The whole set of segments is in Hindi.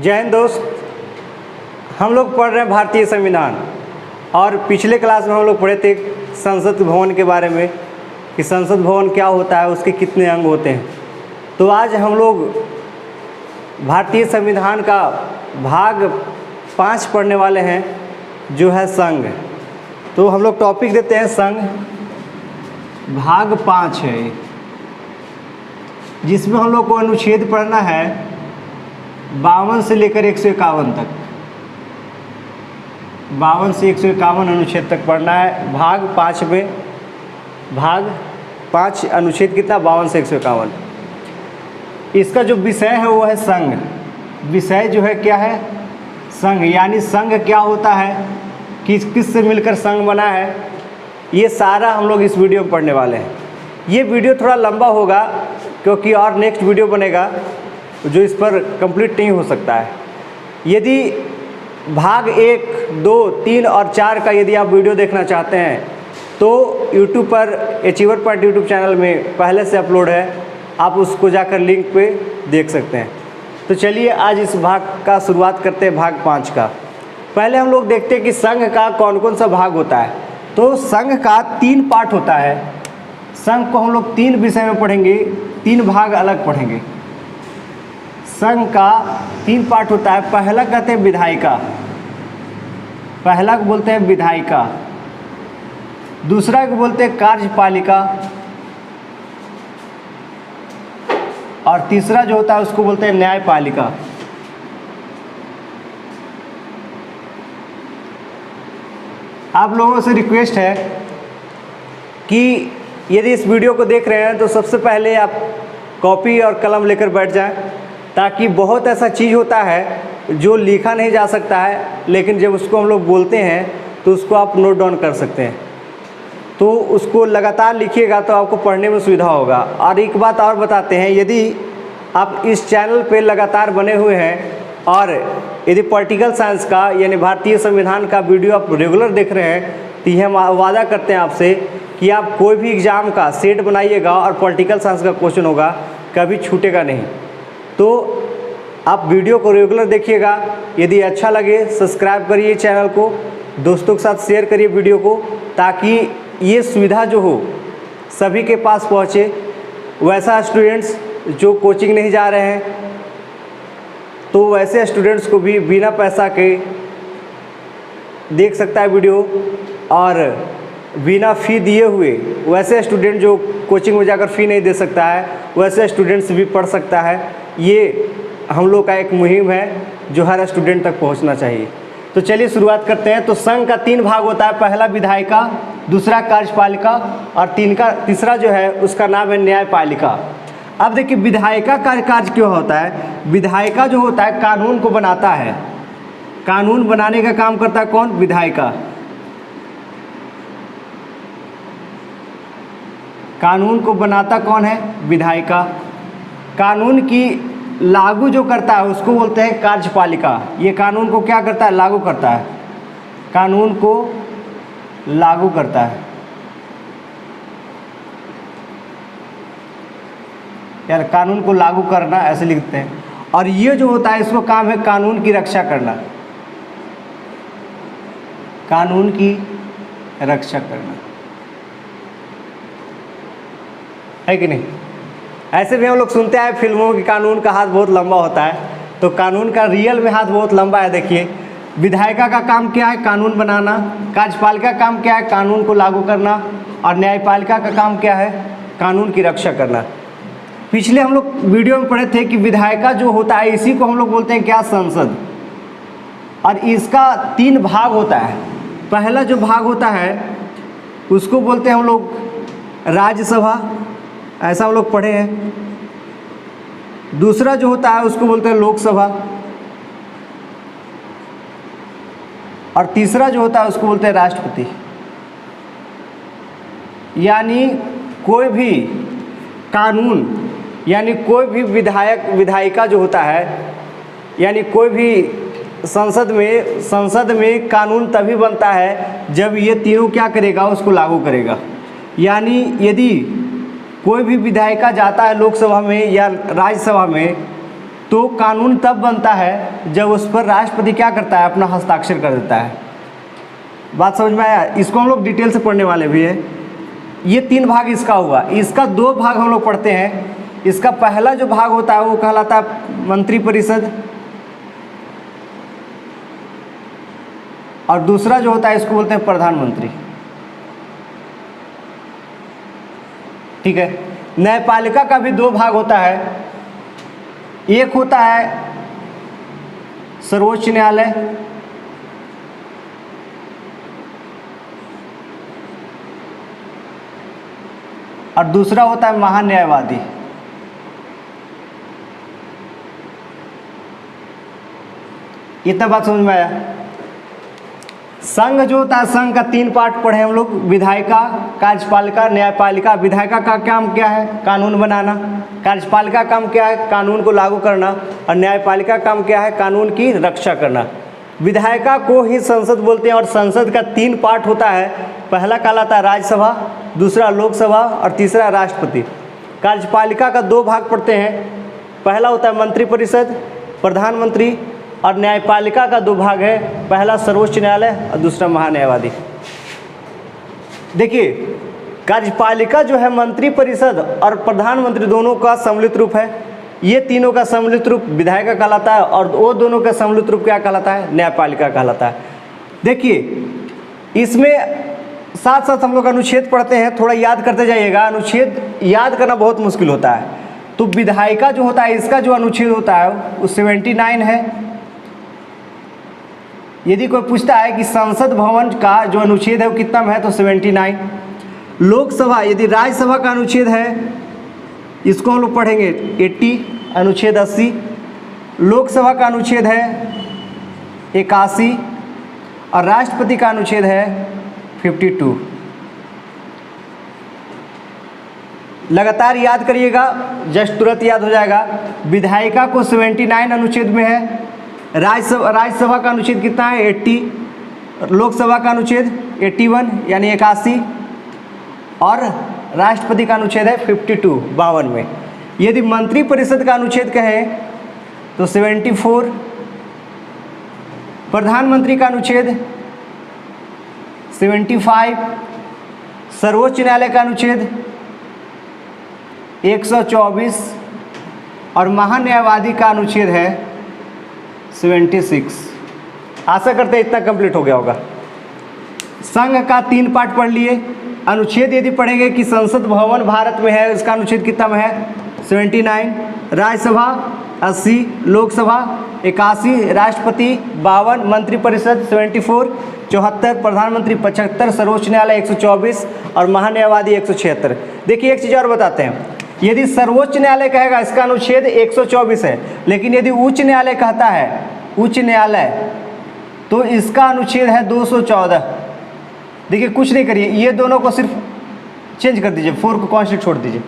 जय हिंद दोस्त। हम लोग पढ़ रहे हैं भारतीय संविधान और पिछले क्लास में हम लोग पढ़े थे संसद भवन के बारे में कि संसद भवन क्या होता है, उसके कितने अंग होते हैं। तो आज हम लोग भारतीय संविधान का भाग 5 पढ़ने वाले हैं जो है संघ। तो हम लोग टॉपिक देते हैं संघ, भाग 5 है जिसमें हम लोग को अनुच्छेद पढ़ना है 52 से लेकर 151 तक। 52 से 151 अनुच्छेद तक पढ़ना है भाग 5 में। भाग 5 अनुच्छेद कितना, 52 से 151। इसका जो विषय है वो है संघ। विषय जो है क्या है, संघ, यानी संघ क्या होता है, किस से मिलकर संघ बना है, ये सारा हम लोग इस वीडियो में पढ़ने वाले हैं। ये वीडियो थोड़ा लंबा होगा क्योंकि और नेक्स्ट वीडियो बनेगा जो इस पर कंप्लीट नहीं हो सकता है। यदि भाग 1, 2, 3 और 4 का यदि आप वीडियो देखना चाहते हैं तो YouTube पर अचीवर पॉइंट यूट्यूब चैनल में पहले से अपलोड है, आप उसको जाकर लिंक पे देख सकते हैं। तो चलिए आज इस भाग का शुरुआत करते हैं, भाग 5 का। पहले हम लोग देखते हैं कि संघ का कौन कौन सा भाग होता है। तो संघ का 3 पार्ट होता है। संघ को हम लोग 3 विषय में पढ़ेंगे, 3 भाग अलग पढ़ेंगे। संघ का 3 पार्ट होता है। पहला कहते हैं विधायिका, पहला को बोलते हैं विधायिका। दूसरा को बोलते हैं कार्यपालिका और तीसरा जो होता है उसको बोलते हैं न्यायपालिका। आप लोगों से रिक्वेस्ट है कि यदि इस वीडियो को देख रहे हैं तो सबसे पहले आप कॉपी और कलम लेकर बैठ जाएं, ताकि बहुत ऐसा चीज़ होता है जो लिखा नहीं जा सकता है, लेकिन जब उसको हम लोग बोलते हैं तो उसको आप नोट डाउन कर सकते हैं। तो उसको लगातार लिखिएगा तो आपको पढ़ने में सुविधा होगा। और एक बात और बताते हैं, यदि आप इस चैनल पे लगातार बने हुए हैं और यदि पॉलिटिकल साइंस का यानी भारतीय संविधान का वीडियो आप रेगुलर देख रहे हैं तो यह हम वादा करते हैं आपसे कि आप कोई भी एग्ज़ाम का सेट बनाइएगा और पॉलिटिकल साइंस का क्वेश्चन होगा, कभी छूटेगा नहीं। तो आप वीडियो को रेगुलर देखिएगा। यदि अच्छा लगे सब्सक्राइब करिए चैनल को, दोस्तों के साथ शेयर करिए वीडियो को, ताकि ये सुविधा जो हो सभी के पास पहुँचे। वैसा स्टूडेंट्स जो कोचिंग नहीं जा रहे हैं तो वैसे स्टूडेंट्स को भी बिना पैसा के देख सकता है वीडियो, और बिना फ़ी दिए हुए वैसे स्टूडेंट जो कोचिंग में जाकर फ़ी नहीं दे सकता है वैसे स्टूडेंट्स भी पढ़ सकता है। ये हम लोग का एक मुहिम है जो हर स्टूडेंट तक पहुंचना चाहिए। तो चलिए शुरुआत करते हैं। तो संघ का 3 भाग होता है। पहला विधायिका, दूसरा कार्यपालिका और तीसरा जो है उसका नाम है न्यायपालिका। अब देखिए विधायिका का कार्य क्यों होता है। विधायिका जो होता है कानून को बनाता है। कानून बनाने का काम करता है कौन, विधायिका। कानून को बनाता कौन है, विधायिका। कानून की लागू जो करता है उसको बोलते हैं कार्यपालिका। ये कानून को क्या करता है, लागू करता है। कानून को लागू करता है, यार कानून को लागू करना ऐसे लिखते हैं। और ये जो होता है इसको काम है कानून की रक्षा करना, कानून की रक्षा करना, है कि नहीं। ऐसे भी हम लोग सुनते हैं फिल्मों की कानून का हाथ बहुत लंबा होता है, तो कानून का रियल में हाथ बहुत लंबा है। देखिए विधायिका का काम क्या है, कानून बनाना। कार्यपालिका का काम क्या है, कानून को लागू करना। और न्यायपालिका का काम क्या है, कानून की रक्षा करना। पिछले हम लोग वीडियो में पढ़े थे कि विधायिका जो होता है इसी को हम लोग बोलते हैं क्या, संसद। और इसका 3 भाग होता है। पहला जो भाग होता है उसको बोलते हैं हम लोग राज्यसभा, ऐसा हम लोग पढ़े हैं। दूसरा जो होता है उसको बोलते हैं लोकसभा और तीसरा जो होता है उसको बोलते हैं राष्ट्रपति। यानी कोई भी कानून, यानी कोई भी विधायिका जो होता है, यानी कोई भी संसद में कानून तभी बनता है जब ये तीनों क्या करेगा, उसको लागू करेगा। यानी यदि कोई भी विधायिका जाता है लोकसभा में या राज्यसभा में तो कानून तब बनता है जब उस पर राष्ट्रपति क्या करता है, अपना हस्ताक्षर कर देता है। बात समझ में आया? इसको हम लोग डिटेल से पढ़ने वाले भी हैं। ये 3 भाग इसका हुआ। इसका 2 भाग हम लोग पढ़ते हैं। इसका पहला जो भाग होता है वो कहलाता है मंत्रिपरिषद, और दूसरा जो होता है इसको बोलते हैं प्रधानमंत्री। ठीक है। न्यायपालिका का भी 2 भाग होता है। एक होता है सर्वोच्च न्यायालय, और दूसरा होता है महान्यायवादी। इतना बात समझ में आया? संघ जो होता है, संघ का 3 पार्ट पढ़े हम लोग, विधायिका, कार्यपालिका, न्यायपालिका। विधायिका का काम क्या है? कानून बनाना। कार्यपालिका का काम क्या है? कानून को लागू करना। और न्यायपालिका का काम क्या है? कानून की रक्षा करना। विधायिका को ही संसद बोलते हैं, और संसद का 3 पार्ट होता है। पहला कहलाता है राज्यसभा, दूसरा लोकसभा, और तीसरा राष्ट्रपति। कार्यपालिका का 2 भाग पड़ते हैं। पहला होता है मंत्रिपरिषद, प्रधानमंत्री, और न्यायपालिका का 2 भाग है। पहला सर्वोच्च न्यायालय और दूसरा महान्यायवादी। देखिए, कार्यपालिका जो है मंत्रिपरिषद और प्रधानमंत्री दोनों का सम्मिलित रूप है। ये तीनों का सम्मिलित रूप विधायिका कहलाता है, और वो दोनों का सम्मिलित रूप क्या कहलाता है? न्यायपालिका कहलाता है। देखिए, इसमें साथ साथ हम लोग अनुच्छेद पढ़ते हैं, थोड़ा याद करते जाइएगा। अनुच्छेद याद करना बहुत मुश्किल होता है। तो विधायिका जो होता है, इसका जो अनुच्छेद होता है वो 79 है। यदि कोई पूछता है कि संसद भवन का जो अनुच्छेद है वो कितना में है, तो 79। लोकसभा, यदि राज्यसभा का अनुच्छेद है, इसको हम लोग पढ़ेंगे 80, अनुच्छेद 80। लोकसभा का अनुच्छेद है 81, और राष्ट्रपति का अनुच्छेद है 52। लगातार याद करिएगा, जस्ट तुरंत याद हो जाएगा। विधायिका को 79 अनुच्छेद में है। राज्यसभा का अनुच्छेद कितना है? 80। लोकसभा का अनुच्छेद 81 यानी 81, और राष्ट्रपति का अनुच्छेद है 52 52 में। यदि मंत्रिपरिषद का अनुच्छेद कहें तो 74। प्रधानमंत्री का अनुच्छेद 75। सर्वोच्च न्यायालय का अनुच्छेद 124, और महान्यायवादी का अनुच्छेद है 76। आशा करते हैं इतना कंप्लीट हो गया होगा। संघ का 3 पार्ट पढ़ लिए। अनुच्छेद यदि पढ़ेंगे कि संसद भवन भारत में है, इसका अनुच्छेद कितना में है? 79। राज्यसभा 80, लोकसभा 81, राष्ट्रपति 52, मंत्रिपरिषद 74, 74, प्रधानमंत्री 75, सर्वोच्च न्यायालय 124, और महान्यायवादी 176। देखिए, एक चीज़ और बताते हैं। यदि सर्वोच्च न्यायालय कहेगा इसका अनुच्छेद 124 है, लेकिन यदि उच्च न्यायालय कहता है, उच्च न्यायालय, तो इसका अनुच्छेद है 214। देखिए, कुछ नहीं करिए, ये दोनों को सिर्फ चेंज कर दीजिए, 4 को कांस्टेंट छोड़ दीजिए।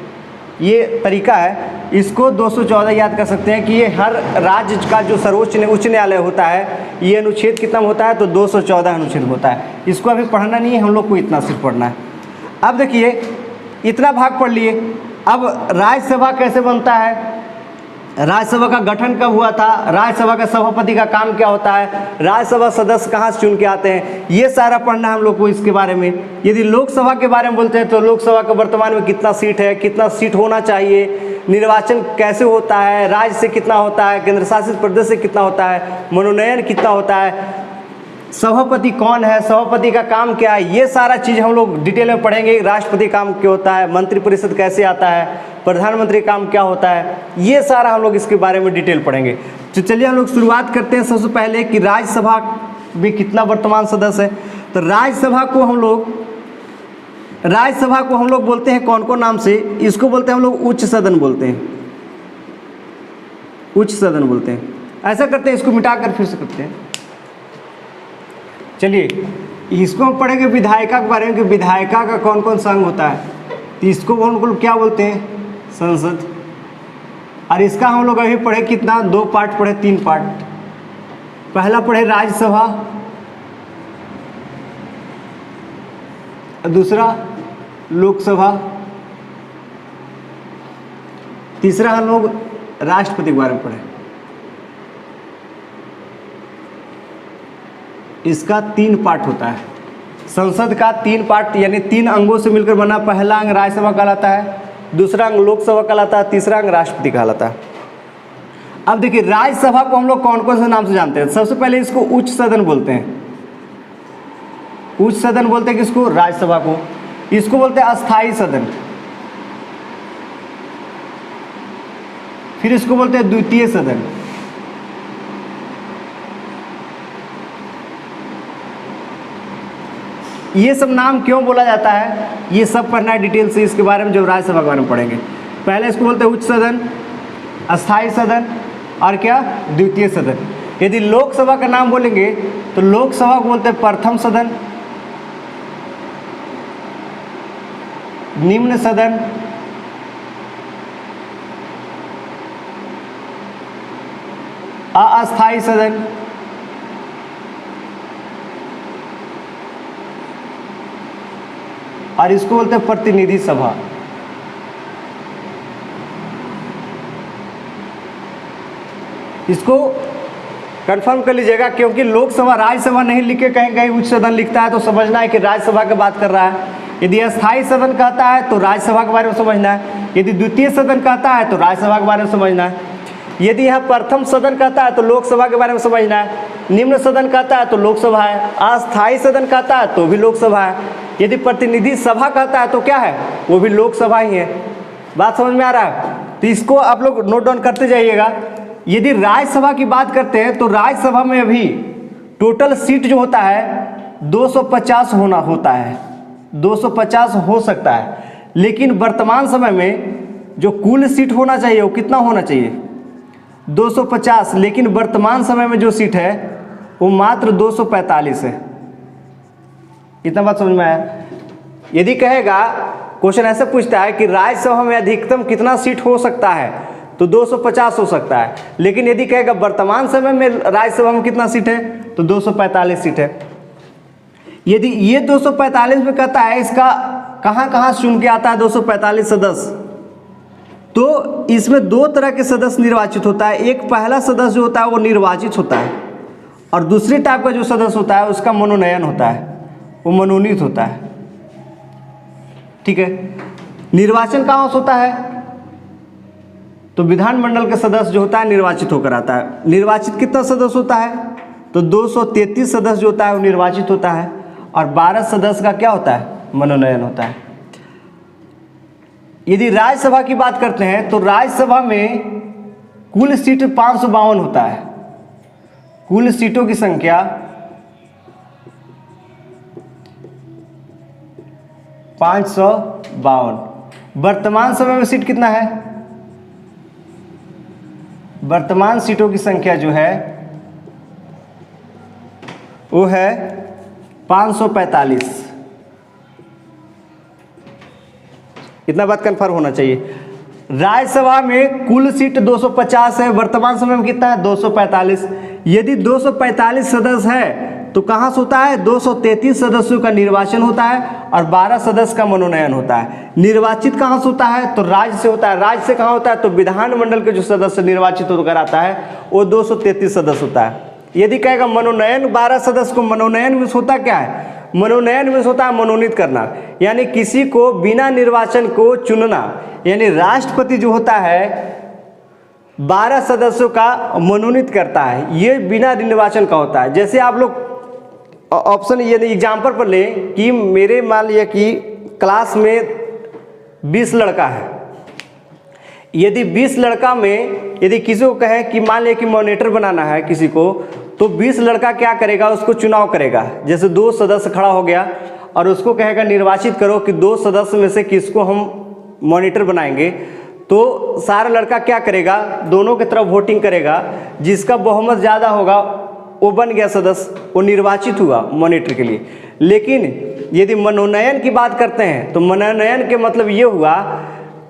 ये तरीका है, इसको 214 याद कर सकते हैं कि ये हर राज्य का जो उच्च न्यायालय होता है, ये अनुच्छेद कितना होता है? तो 214 अनुच्छेद होता है। इसको अभी पढ़ना नहीं है, हम लोग को इतना सिर्फ पढ़ना है। अब देखिए, इतना भाग पढ़ लिए। अब राज्यसभा कैसे बनता है? राज्यसभा का गठन कब हुआ था? राज्यसभा का सभापति का काम क्या होता है? राज्यसभा सदस्य कहाँ से चुन के आते हैं? ये सारा पढ़ना हम लोग को इसके बारे में। यदि लोकसभा के बारे में बोलते हैं तो लोकसभा का वर्तमान में कितना सीट है, कितना सीट होना चाहिए, निर्वाचन कैसे होता है, राज्य से कितना होता है, केंद्र शासित प्रदेश से कितना होता है, मनोनयन कितना होता है, सभापति कौन है, सभापति का काम क्या है, ये सारा चीज़ हम लोग डिटेल में पढ़ेंगे। राष्ट्रपति काम क्या होता है, मंत्रिपरिषद कैसे आता है, प्रधानमंत्री काम क्या होता है, ये सारा हम लोग इसके बारे में डिटेल पढ़ेंगे। तो चलिए हम लोग शुरुआत करते हैं सबसे पहले कि राज्यसभा में कितना वर्तमान सदस्य है। तो राज्यसभा को हम लोग बोलते हैं कौन कौन नाम से? इसको बोलते हैं हम लोग उच्च सदन बोलते हैं, उच्च सदन बोलते हैं। ऐसा करते हैं, इसको मिटाकर फिर से करते हैं। चलिए, इसको हम पढ़ेंगे विधायिका के बारे में कि विधायिका का कौन कौन संघ होता है। तो इसको हम लोग क्या बोलते हैं? संसद। और इसका हम लोग अभी पढ़े कितना? 2 पार्ट पढ़े, 3 पार्ट। पहला पढ़े राज्यसभा, दूसरा लोकसभा, तीसरा हम लोग राष्ट्रपति के बारे में पढ़े। इसका 3 पार्ट होता है। संसद का 3 पार्ट यानी 3 अंगों से मिलकर बना। पहला अंग राज्यसभा कहलाता है, दूसरा अंग लोकसभा कहलाता है, तीसरा अंग राष्ट्रपति कहलाता है। अब देखिए राज्यसभा को हम लोग कौन कौन से नाम से जानते हैं। सबसे पहले इसको उच्च सदन बोलते हैं। उच्च सदन बोलते हैं किसको? राज्यसभा को। इसको बोलते हैं अस्थाई सदन। फिर इसको बोलते हैं द्वितीय सदन। ये सब नाम क्यों बोला जाता है, ये सब पढ़ना है डिटेल से इसके बारे में, जब राज्यसभा के बारे में पढ़ेंगे। पहले इसको बोलते हैं उच्च सदन, अस्थाई सदन और क्या? द्वितीय सदन। यदि लोकसभा का नाम बोलेंगे तो लोकसभा को बोलते हैं प्रथम सदन, निम्न सदन, अस्थाई सदन, और इसको बोलते हैं प्रतिनिधि सभा। इसको कंफर्म कर लीजिएगा, क्योंकि लोकसभा राज्यसभा नहीं लिख के कहीं कहीं उच्च सदन लिखता है तो समझना है कि राज्यसभा की बात कर रहा है। यदि अस्थाई सदन कहता है तो राज्यसभा के बारे में समझना है। यदि द्वितीय सदन कहता है तो राज्यसभा के बारे में समझना है। यदि यह प्रथम सदन कहता है तो लोकसभा के बारे में समझना है। निम्न सदन कहता है तो लोकसभा है। अस्थाई सदन कहता है तो भी लोकसभा है। यदि प्रतिनिधि सभा कहता है तो क्या है? वो भी लोकसभा ही है। बात समझ में आ रहा है? तो इसको आप लोग नोट डाउन करते जाइएगा। यदि राज्यसभा की बात करते हैं तो राज्यसभा में अभी टोटल सीट जो होता है 250 होता है, 250 हो सकता है। लेकिन वर्तमान समय में जो कुल सीट होना चाहिए वो कितना होना चाहिए? 250। लेकिन वर्तमान समय में जो सीट है वो मात्र 245 है। इतना बात समझ में आया? यदि कहेगा, क्वेश्चन ऐसे पूछता है कि राज्यसभा में अधिकतम कितना सीट हो सकता है, तो 250 हो सकता है। लेकिन यदि कहेगा वर्तमान समय में राज्यसभा में कितना सीट है, तो 245 सीट है। यदि ये 245 में कहता है इसका कहाँ कहाँ चुन के आता है 245 सदस्य, तो इसमें 2 तरह के सदस्य निर्वाचित होता है। एक पहला सदस्य जो होता है वो निर्वाचित होता है, और दूसरी टाइप का जो सदस्य होता है उसका मनोनयन होता है, वो मनोनीत होता है। ठीक है। निर्वाचन कहाँ होता है? तो विधानमंडल का सदस्य जो होता है निर्वाचित होकर आता है। निर्वाचित कितना सदस्य होता है? तो 233 सदस्य जो होता है वो निर्वाचित होता है, और 12 सदस्य का क्या होता है? मनोनयन होता है। यदि राज्यसभा की बात करते हैं तो राज्यसभा में कुल सीट 552 होता है। कुल सीटों की संख्या 552। वर्तमान समय में सीट कितना है? वर्तमान सीटों की संख्या जो है वो है 545। इतना बात कंफर्म होना चाहिए। राज्यसभा में कुल सीट 250 है, वर्तमान समय में कितना है? 245। यदि 245 सदस्य है तो कहाँ से होता है? 233 सदस्यों का निर्वाचन होता है और 12 सदस्य का मनोनयन होता है। निर्वाचित कहाँ से होता है? तो राज्य से होता है। राज्य से कहाँ होता है? तो विधानमंडल के जो सदस्य निर्वाचित होकर आता है वो 233 सदस्य होता है। यदि कहेगा मनोनयन 12 सदस्य को, मनोनयन में होता क्या है? मनोनयन में होता है मनोनीत करना, यानी किसी को बिना निर्वाचन को चुनना। यानी राष्ट्रपति जो होता है 12 सदस्यों का मनोनीत करता है, ये बिना निर्वाचन का होता है। जैसे आप लोग ऑप्शन यानी एग्जाम्पल पर लें कि मेरे मान लिया कि क्लास में 20 लड़का है। यदि 20 लड़का में यदि किसी को कहे कि मान लिया कि मॉनिटर बनाना है किसी को, तो 20 लड़का क्या करेगा? उसको चुनाव करेगा। जैसे 2 सदस्य खड़ा हो गया और उसको कहेगा निर्वाचित करो कि 2 सदस्य में से किसको हम मॉनिटर बनाएंगे, तो सारा लड़का क्या करेगा? दोनों की तरफ वोटिंग करेगा। जिसका बहुमत ज़्यादा होगा वो बन गया सदस्य, वो निर्वाचित हुआ मॉनिटर के लिए। लेकिन यदि मनोनयन की बात करते हैं तो मनोनयन के मतलब ये हुआ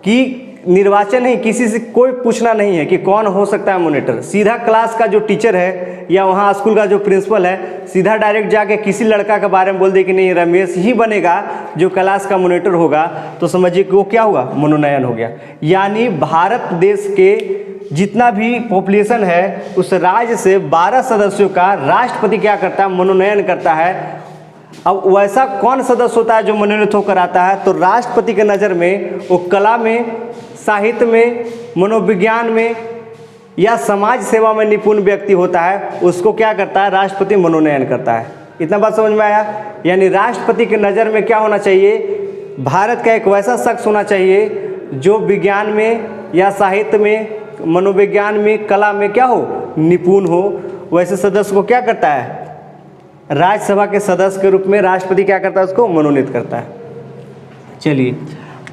कि निर्वाचन नहीं, किसी से कोई पूछना नहीं है कि कौन हो सकता है मॉनिटर। सीधा क्लास का जो टीचर है या वहाँ स्कूल का जो प्रिंसिपल है सीधा डायरेक्ट जाके किसी लड़का के बारे में बोल दे कि नहीं रमेश ही बनेगा जो क्लास का मॉनिटर होगा, तो समझिए कि वो क्या हुआ? मनोनयन हो गया। यानी भारत देश के जितना भी पॉपुलेशन है उस राज्य से 12 सदस्यों का राष्ट्रपति क्या करता है, मनोनयन करता है। अब वैसा कौन सदस्य होता है जो मनोनीत होकर आता है, तो राष्ट्रपति के नज़र में वो कला में, साहित्य में, मनोविज्ञान में या समाज सेवा में निपुण व्यक्ति होता है, उसको क्या करता है, राष्ट्रपति मनोनयन करता है। इतना बात समझ में आया। यानी राष्ट्रपति के नज़र में क्या होना चाहिए, भारत का एक वैसा शख्स होना चाहिए जो विज्ञान में या साहित्य में, मनोविज्ञान में, कला में क्या हो, निपुण हो। वैसे सदस्य को क्या करता है, राज्यसभा के सदस्य के रूप में राष्ट्रपति क्या करता है, उसको मनोनीत करता है। चलिए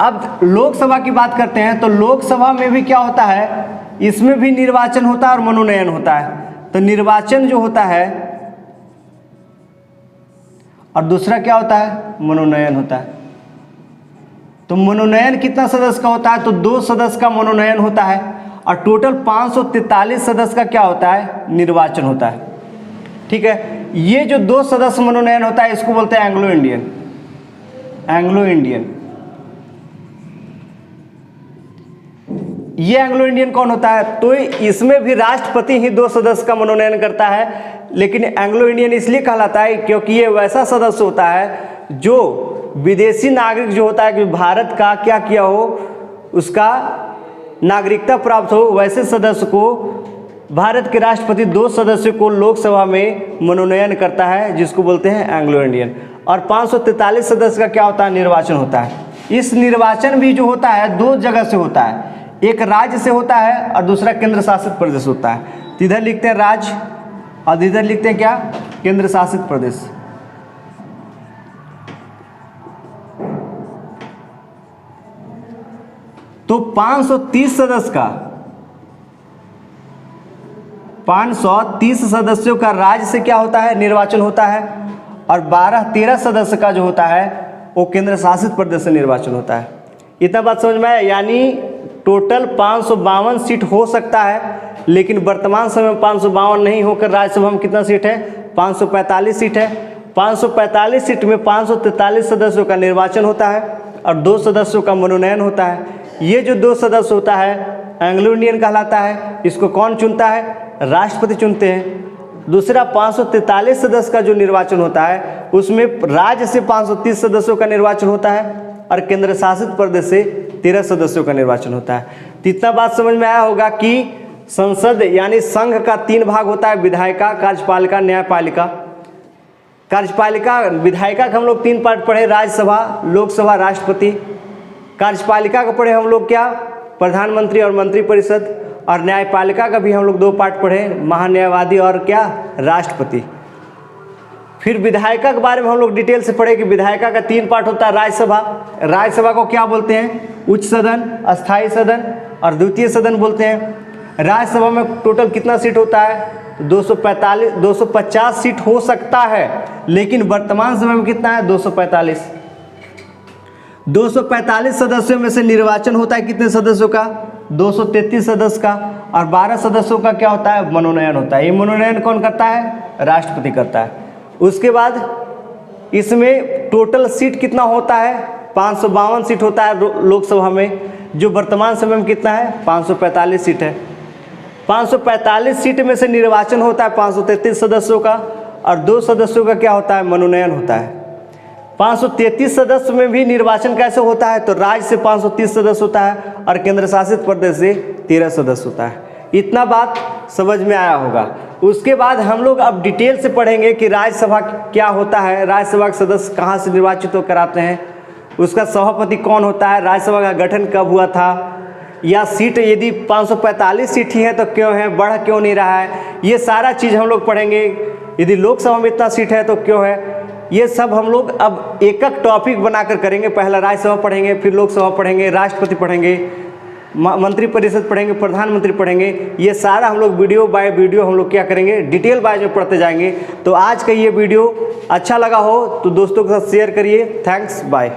अब लोकसभा की बात करते हैं। तो लोकसभा में भी क्या होता है, इसमें भी निर्वाचन होता है और मनोनयन होता है। तो निर्वाचन जो होता है और दूसरा क्या होता है, मनोनयन होता है। तो मनोनयन कितना सदस्य का होता है, तो 2 सदस्य का मनोनयन होता है और टोटल 543 सदस्य का क्या होता है, निर्वाचन होता है। ठीक है, ये जो 2 सदस्य मनोनयन होता है इसको बोलते हैं एंग्लो इंडियन। एंग्लो इंडियन, ये एंग्लो इंडियन कौन होता है, तो इसमें भी राष्ट्रपति ही 2 सदस्य का मनोनयन करता है। लेकिन एंग्लो इंडियन इसलिए कहलाता है क्योंकि ये वैसा सदस्य होता है जो विदेशी नागरिक जो होता है कि भारत का क्या किया हो, उसका नागरिकता प्राप्त हो, वैसे सदस्य को भारत के राष्ट्रपति 2 सदस्यों को लोकसभा में मनोनयन करता है, जिसको बोलते हैं एंग्लो इंडियन। और 543 सदस्य का क्या होता है, निर्वाचन होता है। इस निर्वाचन भी जो होता है 2 जगह से होता है, एक राज्य से होता है और दूसरा केंद्र शासित प्रदेश होता है। तो इधर लिखते हैं राज्य और इधर लिखते हैं क्या, केंद्र शासित प्रदेश। तो 530 सदस्य का 530 सदस्यों का राज्य से क्या होता है, निर्वाचन होता है और 12-13 सदस्य का जो होता है वो केंद्र शासित प्रदेश से निर्वाचन होता है। इतना बात समझ में आया। यानी टोटल 552 सीट हो सकता है, लेकिन वर्तमान समय में 552 नहीं होकर राज्यसभा में कितना सीट है, 545 सीट है। 545 सीट में 543 सदस्यों का निर्वाचन होता है और 2 सदस्यों का मनोनयन होता है। ये जो 2 सदस्य होता है एंग्लो इंडियन कहलाता है। इसको कौन चुनता है, राष्ट्रपति चुनते हैं। दूसरा 543 सदस्य का जो निर्वाचन होता है उसमें राज्य से 530 सदस्यों का निर्वाचन होता है और केंद्र शासित प्रदेश से 13 सदस्यों का निर्वाचन होता है। तो इतना बात समझ में आया होगा कि संसद यानी संघ का 3 भाग होता है, विधायिका, कार्यपालिका, न्यायपालिका। कार्यपालिका, विधायिका का हम लोग 3 पार्ट पढ़े, राज्यसभा, लोकसभा, राष्ट्रपति। कार्यपालिका का पढ़े हम लोग क्या, प्रधानमंत्री और मंत्रिपरिषद। और न्यायपालिका का भी हम लोग 2 पार्ट पढ़े, महान्यायवादी और क्या, राष्ट्रपति। फिर विधायिका के बारे में हम लोग डिटेल से पढ़े कि विधायिका का 3 पार्ट होता है, राज्यसभा। राज्यसभा को क्या बोलते हैं, उच्च सदन, अस्थायी सदन और द्वितीय सदन बोलते हैं। राज्यसभा में टोटल कितना सीट होता है, 250 सीट हो सकता है, लेकिन वर्तमान समय में कितना है, 245। 245 सदस्यों में से निर्वाचन होता है कितने सदस्यों का, 233 सदस्य का। और 12 सदस्यों का क्या होता है, मनोनयन होता है। ये मनोनयन कौन करता है, राष्ट्रपति करता है। उसके बाद इसमें टोटल सीट कितना होता है, 552 सीट होता है लोकसभा में, जो वर्तमान समय में कितना है, 545 सीट है। 545 सीट में से निर्वाचन होता है 533 सदस्यों का और 2 सदस्यों का क्या होता है, मनोनयन होता है। 533 सदस्य में भी निर्वाचन कैसे होता है, तो राज्य से 530 सदस्य होता है और केंद्र शासित प्रदेश से 13 सदस्य होता है। इतना बात समझ में आया होगा। उसके बाद हम लोग अब डिटेल से पढ़ेंगे कि राज्यसभा क्या होता है, राज्यसभा के सदस्य कहाँ से निर्वाचित होकर आते हैं, उसका सभापति कौन होता है, राज्यसभा का गठन कब हुआ था, या सीट यदि 545 सीट ही है तो क्यों है, बढ़ क्यों नहीं रहा है, ये सारा चीज़ हम लोग पढ़ेंगे। यदि लोकसभा में इतना सीट है तो क्यों है, ये सब हम लोग अब एक एक टॉपिक बनाकर करेंगे। पहला राज्यसभा पढ़ेंगे, फिर लोकसभा पढ़ेंगे, राष्ट्रपति पढ़ेंगे, मंत्रिपरिषद पढ़ेंगे, प्रधानमंत्री पढ़ेंगे। ये सारा हम लोग वीडियो बाय वीडियो हम लोग क्या करेंगे, डिटेल बाय में पढ़ते जाएंगे। तो आज का ये वीडियो अच्छा लगा हो तो दोस्तों के साथ शेयर करिए। Thanks, bye.